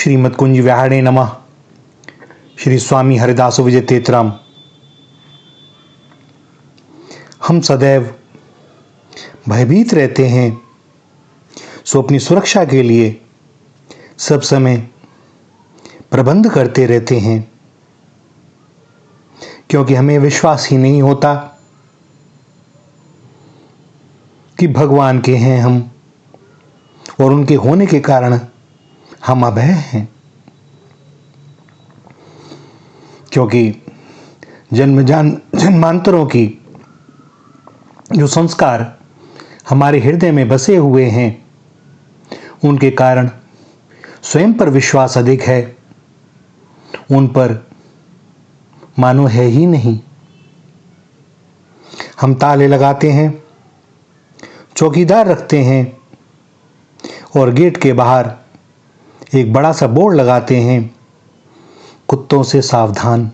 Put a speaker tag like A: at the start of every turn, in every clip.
A: श्रीमद् कुंज विहारिणे नमः। श्री स्वामी हरिदास विजय तेतराम। हम सदैव भयभीत रहते हैं, सो अपनी सुरक्षा के लिए सब समय प्रबंध करते रहते हैं, क्योंकि हमें विश्वास ही नहीं होता कि भगवान के हैं हम, और उनके होने के कारण हम अभय हैं। क्योंकि जन्मांतरों की जो संस्कार हमारे हृदय में बसे हुए हैं, उनके कारण स्वयं पर विश्वास अधिक है, उन पर मानो है ही नहीं। हम ताले लगाते हैं, चौकीदार रखते हैं और गेट के बाहर एक बड़ा सा बोर्ड लगाते हैं, कुत्तों से सावधान।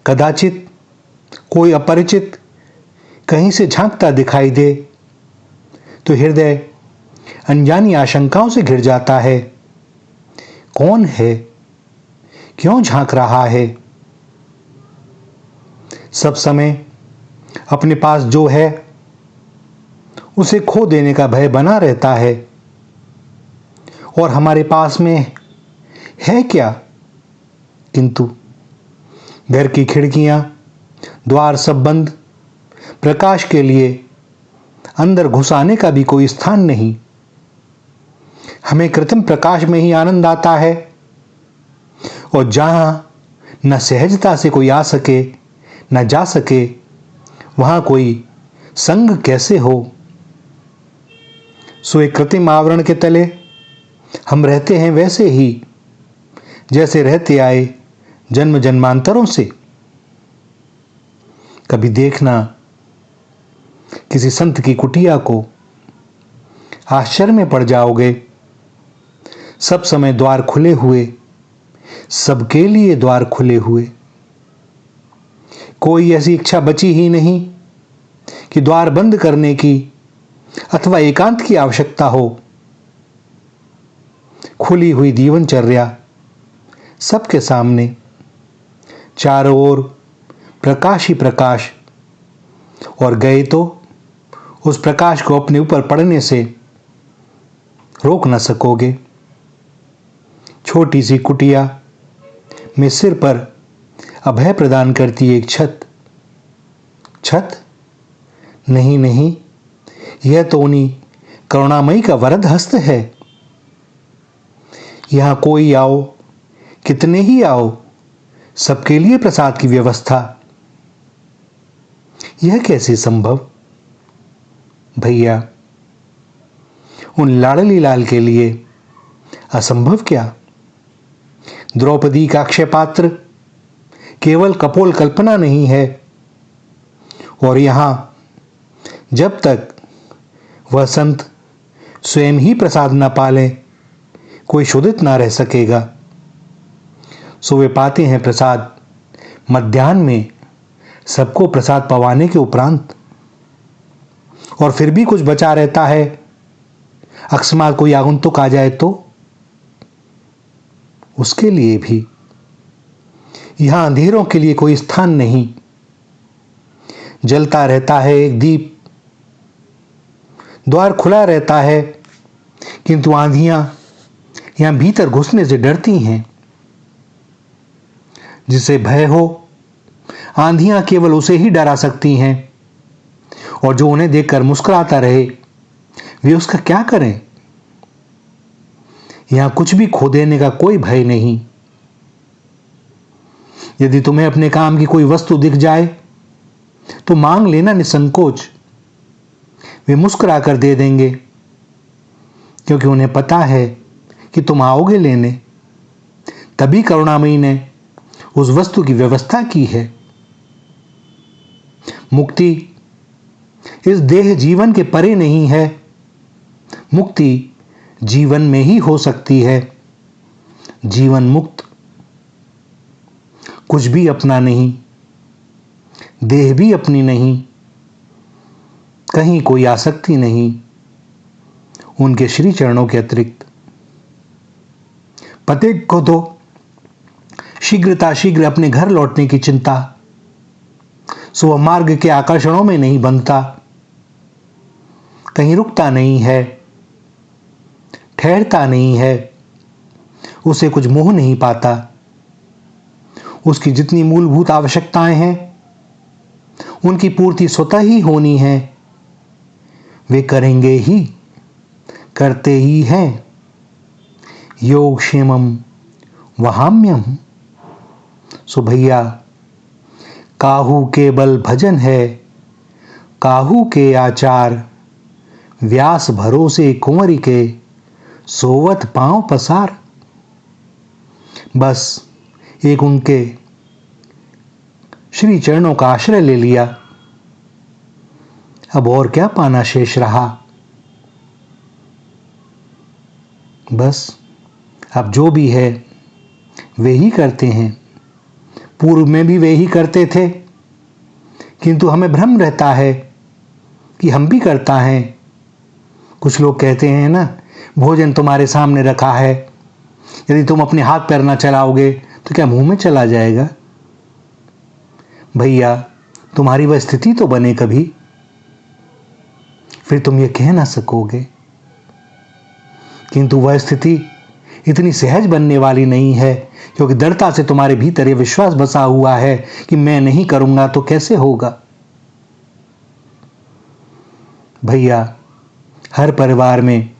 A: कदाचित कोई अपरिचित कहीं से झांकता दिखाई दे तो हृदय अनजानी आशंकाओं से घिर जाता है। कौन है, क्यों झांक रहा है? सब समय अपने पास जो है उसे खो देने का भय बना रहता है, और हमारे पास में है क्या? किंतु घर की खिड़कियां, द्वार सब बंद, प्रकाश के लिए अंदर घुस आने का भी कोई स्थान नहीं। हमें कृत्रिम प्रकाश में ही आनंद आता है, और जहां न सहजता से कोई आ सके न जा सके, वहां कोई संग कैसे हो? सो एक कृत्रिम आवरण के तले हम रहते हैं, वैसे ही जैसे रहते आए जन्म जन्मांतरों से। कभी देखना किसी संत की कुटिया को, आश्चर्य में पड़ जाओगे। सब समय द्वार खुले हुए, सबके लिए द्वार खुले हुए। कोई ऐसी इच्छा बची ही नहीं कि द्वार बंद करने की अथवा एकांत की आवश्यकता हो। खुली हुई जीवनचर्या सबके सामने, चारों ओर प्रकाश ही प्रकाश, और गए तो उस प्रकाश को अपने ऊपर पड़ने से रोक न सकोगे। छोटी सी कुटिया में सिर पर अभय प्रदान करती एक छत। नहीं, यह तो उन्हीं करुणामयी का वरद हस्त है। यहां कोई आओ, कितने ही आओ, सबके लिए प्रसाद की व्यवस्था। यह कैसे संभव? भैया, उन लाडली लाल के लिए असंभव क्या? द्रौपदी का अक्षय पात्र केवल कपोल कल्पना नहीं है, और यहां जब तक वह संत स्वयं ही प्रसाद न पाले, कोई शुद्धित ना रह सकेगा। सो वे पाते हैं प्रसाद मध्याह्न में, सबको प्रसाद पवाने के उपरांत, और फिर भी कुछ बचा रहता है। अकस्मात कोई आगंतुक आ जाए तो उसके लिए भी यहां अंधेरों के लिए कोई स्थान नहीं। जलता रहता है एक दीप, द्वार खुला रहता है, किंतु आंधियां यहां भीतर घुसने से डरती हैं। जिसे भय हो, आंधियां केवल उसे ही डरा सकती हैं, और जो उन्हें देखकर मुस्कुराता रहे, वे उसका क्या करें? यहां कुछ भी खो देने का कोई भय नहीं। यदि तुम्हें अपने काम की कोई वस्तु दिख जाए तो मांग लेना निसंकोच। वे मुस्कुरा कर दे देंगे, क्योंकि उन्हें पता है कि तुम आओगे लेने। तभी करुणामयी ने उस वस्तु की व्यवस्था की है। मुक्ति इस देह जीवन के परे नहीं है। मुक्ति जीवन में ही हो सकती है। जीवन मुक्त, कुछ भी अपना नहीं, देह भी अपनी नहीं, कहीं कोई आसक्ति नहीं उनके श्री चरणों के अतिरिक्त। पति को तो शीघ्र अपने घर लौटने की चिंता, सो वह मार्ग के आकर्षणों में नहीं बंधता, कहीं रुकता नहीं है, ठहरता नहीं है, उसे कुछ मोह नहीं पाता। उसकी जितनी मूलभूत आवश्यकताएं हैं उनकी पूर्ति स्वतः ही होनी है। वे करेंगे ही, करते ही हैं। योगक्षेमम वहाम्यम। सो भैया, काहू केवल भजन है, काहू के आचार, व्यास भरोसे कुंवरी के, सोवत पांव पसार। बस एक उनके श्री चरणों का आश्रय ले लिया, अब और क्या पाना शेष रहा। बस अब जो भी है वे ही करते हैं। पूर्व में भी वे ही करते थे, किंतु हमें भ्रम रहता है कि हम भी करता है। कुछ लोग कहते हैं ना, भोजन तुम्हारे सामने रखा है, यदि तुम अपने हाथ पैर ना चलाओगे तो क्या मुंह में चला जाएगा। भैया, तुम्हारी वह स्थिति तो बने कभी, फिर तुम ये कह ना सकोगे। किंतु वह स्थिति इतनी सहज बनने वाली नहीं है, क्योंकि दृढ़ता से तुम्हारे भीतर ये विश्वास बसा हुआ है कि मैं नहीं करूंगा तो कैसे होगा। भैया, हर परिवार में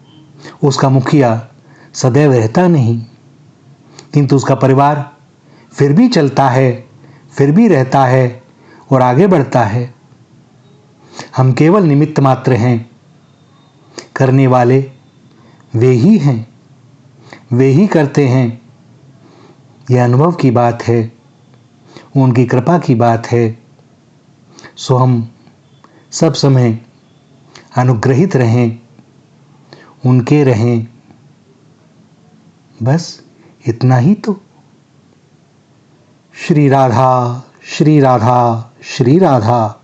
A: उसका मुखिया सदैव रहता नहीं, किंतु उसका परिवार फिर भी चलता है, फिर भी रहता है और आगे बढ़ता है। हम केवल निमित्त मात्र हैं, करने वाले वे ही हैं, वे ही करते हैं। यह अनुभव की बात है, उनकी कृपा की बात है। सो हम सब समय अनुग्रहित रहें, उनके रहें। बस इतना ही तो। श्री राधा, श्री राधा, श्री राधा।